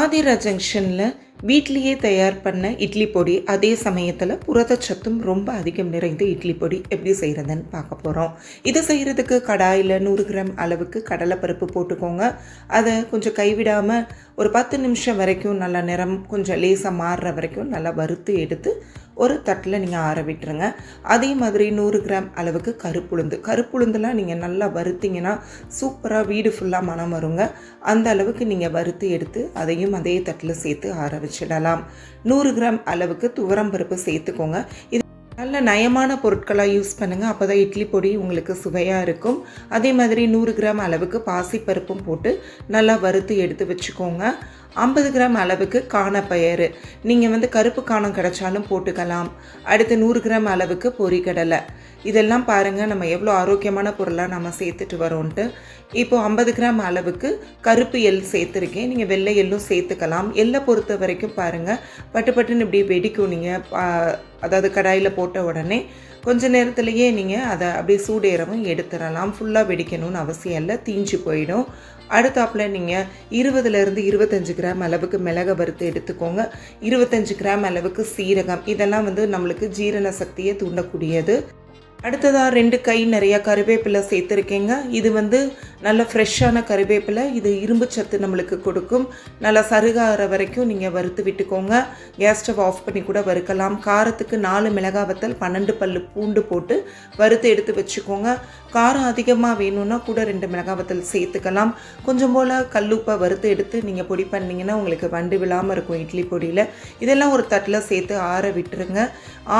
ஆதிரா ஜங்ஷனில் வீட்லேயே தயார் பண்ண இட்லி பொடி, அதே சமயத்தில் புரதச்சத்தும் ரொம்ப அதிகம் நிறைந்த இட்லி பொடி எப்படி செய்கிறதுன்னு பார்க்க போகிறோம். இதை செய்கிறதுக்கு கடாயில் 100 கிராம் அளவுக்கு கடலைப்பருப்பு போட்டுக்கோங்க. அதை கொஞ்சம் கைவிடாமல் ஒரு 10 நிமிஷம் வரைக்கும் நல்லா நிறம் கொஞ்சம் லேசாக மாறுற வரைக்கும் நல்லா வறுத்து எடுத்து ஒரு தட்டில் நீங்கள் ஆற விட்டுருங்க. அதே மாதிரி 100 கிராம் அளவுக்கு கருப்புளுந்துலாம் நீங்கள் நல்லா வறுத்திங்கன்னா சூப்பராக வீடு ஃபுல்லாக மனம் வருங்க. அந்த அளவுக்கு நீங்கள் வறுத்து எடுத்து அதையும் அதே தட்டில் சேர்த்து ஆற வச்சிடலாம். 100 கிராம் அளவுக்கு துவரம்பருப்பு சேர்த்துக்கோங்க. இது நல்ல நயமான பொருட்களாக யூஸ் பண்ணுங்கள். அப்போ தான் இட்லி பொடி உங்களுக்கு சுவையாக இருக்கும். அதே மாதிரி 100 கிராம் அளவுக்கு பாசிப்பருப்பும் போட்டு நல்லா வறுத்து எடுத்து வச்சுக்கோங்க. 50 கிராம் அளவுக்கு காணப்பயறு, நீங்கள் கருப்பு காணம் கிடைச்சாலும் போட்டுக்கலாம். அடுத்து 100 கிராம் அளவுக்கு பொரிக்கடலை. இதெல்லாம் பாருங்கள் நம்ம எவ்வளோ ஆரோக்கியமான பொருளாக நம்ம சேர்த்துட்டு வரோன்ட்டு. இப்போது 50 கிராம் அளவுக்கு கருப்பு எள் சேர்த்துருக்கேன். நீங்கள் வெள்ளை எள்ளும் சேர்த்துக்கலாம். எள்ளை பொறுத்த வரைக்கும் பாருங்கள் பட்டுன்னு இப்படி வெடிக்கும். நீங்கள் அதாவது கடாயில் போட்ட உடனே கொஞ்ச நேரத்துலையே நீங்கள் அதை அப்படியே சூடேறவும் எடுத்துடலாம். ஃபுல்லாக வெடிக்கணும்னு அவசியம் இல்லை, தீஞ்சு போயிடும். அடுத்தாப்பில் நீங்கள் 20லேருந்து 25 கிராம் அளவுக்கு மிளகை வறுத்து எடுத்துக்கோங்க. 25 கிராம் அளவுக்கு சீரகம். இதெல்லாம் நம்மளுக்கு ஜீரண சக்தியை தூண்டக்கூடியது. அடுத்ததாக 2 கை நிறையா கருவேப்பிலை சேர்த்துருக்கேங்க. இது நல்ல ஃப்ரெஷ்ஷான கருவேப்பிலை. இது இரும்பு சத்து நம்மளுக்கு கொடுக்கும். நல்லா சருகாகிற வரைக்கும் நீங்கள் வறுத்து விட்டுக்கோங்க. கேஸ் ஸ்டவ் ஆஃப் பண்ணி கூட வறுக்கலாம். காரத்துக்கு 4 மிளகாய் வத்தல், 12 பல்லு பூண்டு போட்டு வறுத்து எடுத்து வச்சுக்கோங்க. காரம் அதிகமாக வேணும்னா கூட 2 மிளகாய் வத்தல் சேர்த்துக்கலாம். கொஞ்சம் போல் கல்லுப்பை வறுத்து எடுத்து நீங்கள் பொடி பண்ணிங்கன்னா உங்களுக்கு வண்டு விழாமல் இருக்கும் இட்லி பொடியில். இதெல்லாம் ஒரு தட்டில் சேர்த்து ஆற விட்டுருங்க.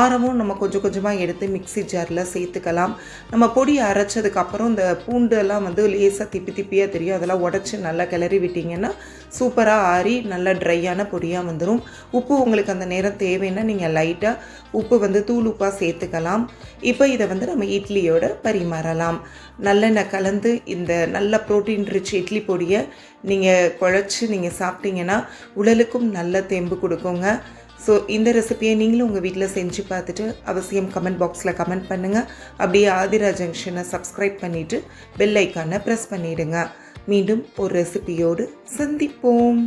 ஆரமும் நம்ம கொஞ்சம் கொஞ்சமாக எடுத்து மிக்ஸி ஜாரில் சேர்த்துக்கலாம். நம்ம பொடி அரைச்சதுக்கப்புறம் இந்த பூண்டெல்லாம் லேசாக திப்பியாக தெரியும். அதெல்லாம் உடச்சி நல்லா கிளறி விட்டிங்கன்னா சூப்பராக ஆறி நல்லா ட்ரையான பொடியாக வந்துடும். உப்பு உங்களுக்கு அந்த நேரம் தேவைன்னா நீங்கள் லைட்டாக உப்பு தூள் உப்பாக சேர்த்துக்கலாம். இப்போ இதை நம்ம இட்லியோட பரிமாறலாம். நல்லெண்ணெய் கலந்து இந்த நல்ல ப்ரோட்டீன் ரிச் இட்லி பொடியை நீங்கள் குழச்சி நீங்கள் சாப்பிட்டீங்கன்னா உடலுக்கும் நல்ல தெம்பு கொடுக்குங்க. ஸோ இந்த ரெசிபியை நீங்களும் உங்கள் வீட்டில் செஞ்சு பார்த்துட்டு அவசியம் கமெண்ட் பாக்ஸில் கமெண்ட் பண்ணுங்கள். அப்படியே ஆதிரா ஜங்ஷனை சப்ஸ்கிரைப் பண்ணிவிட்டு பெல் ஐக்கானை ப்ரெஸ் பண்ணிவிடுங்க. மீண்டும் ஒரு ரெசிபியோடு சந்திப்போம்.